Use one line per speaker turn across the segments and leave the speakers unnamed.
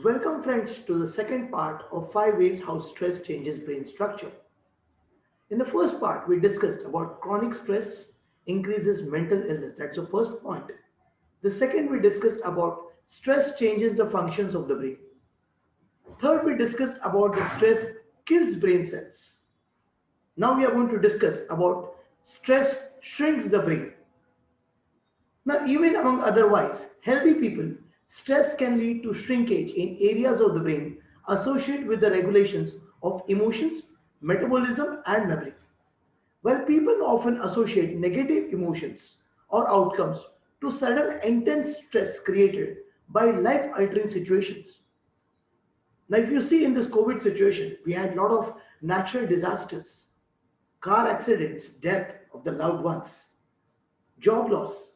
Welcome friends to the second part of 5 ways how stress changes brain structure. In the first part, we discussed about chronic stress increases mental illness. That's the first point. The second, we discussed about stress changes the functions of the brain. Third, we discussed about the stress kills brain cells. Now we are going to discuss about stress shrinks the brain. Now, even among otherwise healthy people, stress can lead to shrinkage in areas of the brain associated with the regulations of emotions, metabolism, and memory. While people often associate negative emotions or outcomes to sudden intense stress created by life altering situations. Now, if you see in this COVID situation, we had a lot of natural disasters, car accidents, death of the loved ones, job loss.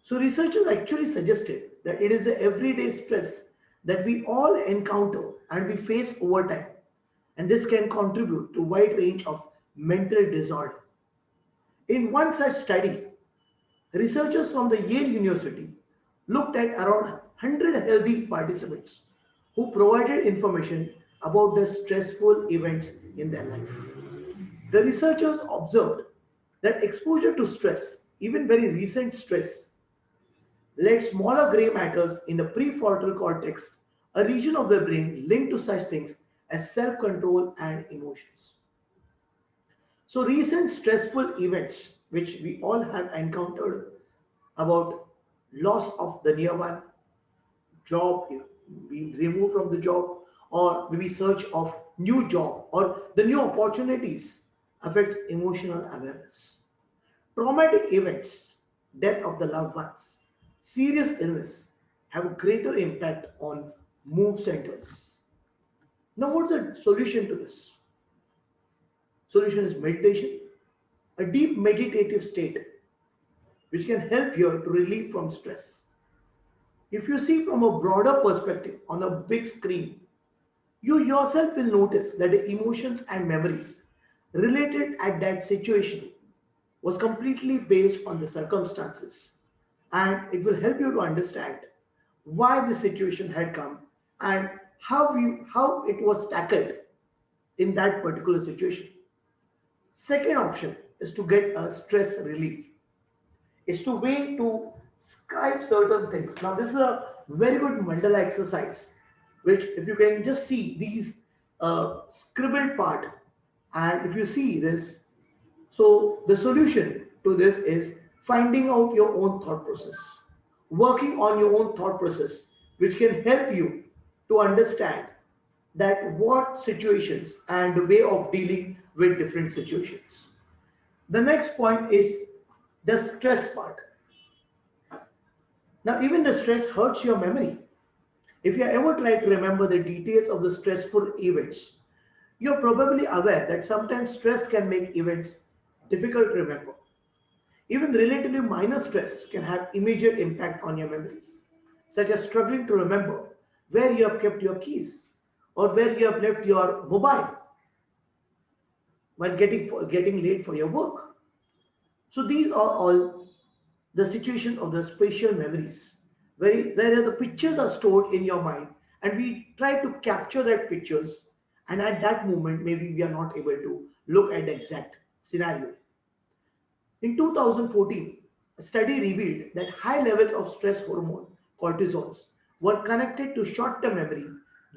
So researchers actually suggested that it is the everyday stress that we all encounter and we face over time. And this can contribute to a wide range of mental disorder. In one such study, researchers from the Yale University looked at around 100 healthy participants who provided information about the stressful events in their life. The researchers observed that exposure to stress, even very recent stress, led smaller gray matters in the prefrontal cortex, a region of the brain linked to such things as self control and emotions. So, recent stressful events which we all have encountered about loss of the near one, job being removed from the job, or maybe search of new job or the new opportunities affects emotional awareness. Traumatic events, death of the loved ones, serious illness have a greater impact on mood centers. Now, what's the solution to this? Solution is meditation, a deep meditative state which can help you to relieve from stress. If you see from a broader perspective on a big screen, you yourself will notice that the emotions and memories related at that situation was completely based on the circumstances, and it will help you to understand why the situation had come and how it was tackled in that particular situation. Second option is to get a stress relief, is to way to scribe certain things. Now, this is a very good mandala exercise, which if you can just see these scribbled part, and if you see this, so the solution to this is finding out your own thought process, working on your own thought process, which can help you to understand that what situations and the way of dealing with different situations. The next point is the stress part. Now, even the stress hurts your memory. If you ever try to remember the details of the stressful events, you're probably aware that sometimes stress can make events difficult to remember. Even relatively minor stress can have immediate impact on your memories, such as struggling to remember where you have kept your keys or where you have left your mobile while getting late for your work. So these are all the situation of the spatial memories, where the pictures are stored in your mind, and we try to capture that pictures, and at that moment maybe we are not able to look at the exact scenario. In 2014, a study revealed that high levels of stress hormone cortisols were connected to short-term memory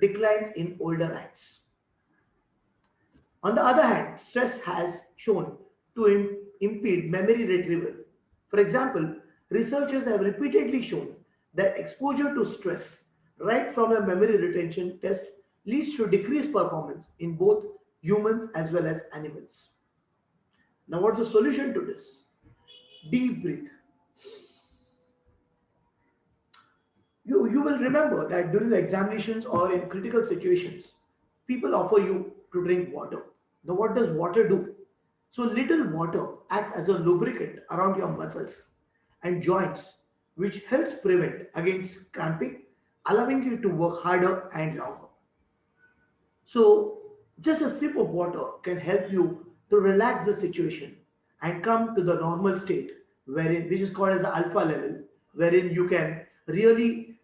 declines in older adults. On the other hand, stress has shown to impede memory retrieval. For example, researchers have repeatedly shown that exposure to stress right from a memory retention test leads to decreased performance in both humans as well as animals. Now, what's the solution to this? Deep breathe. You will remember that during the examinations or in critical situations, people offer you to drink water. Now, what does water do? So, little water acts as a lubricant around your muscles and joints, which helps prevent against cramping, allowing you to work harder and longer. So, just a sip of water can help you to relax the situation and come to the normal state, wherein which is called as the alpha level, wherein you can really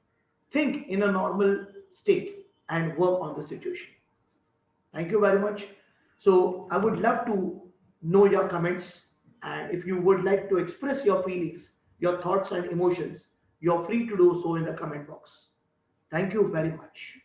think in a normal state and work on the situation. Thank you very much. So I would love to know your comments, and if you would like to express your feelings, your thoughts and emotions, you're free to do so in the comment box. Thank you very much.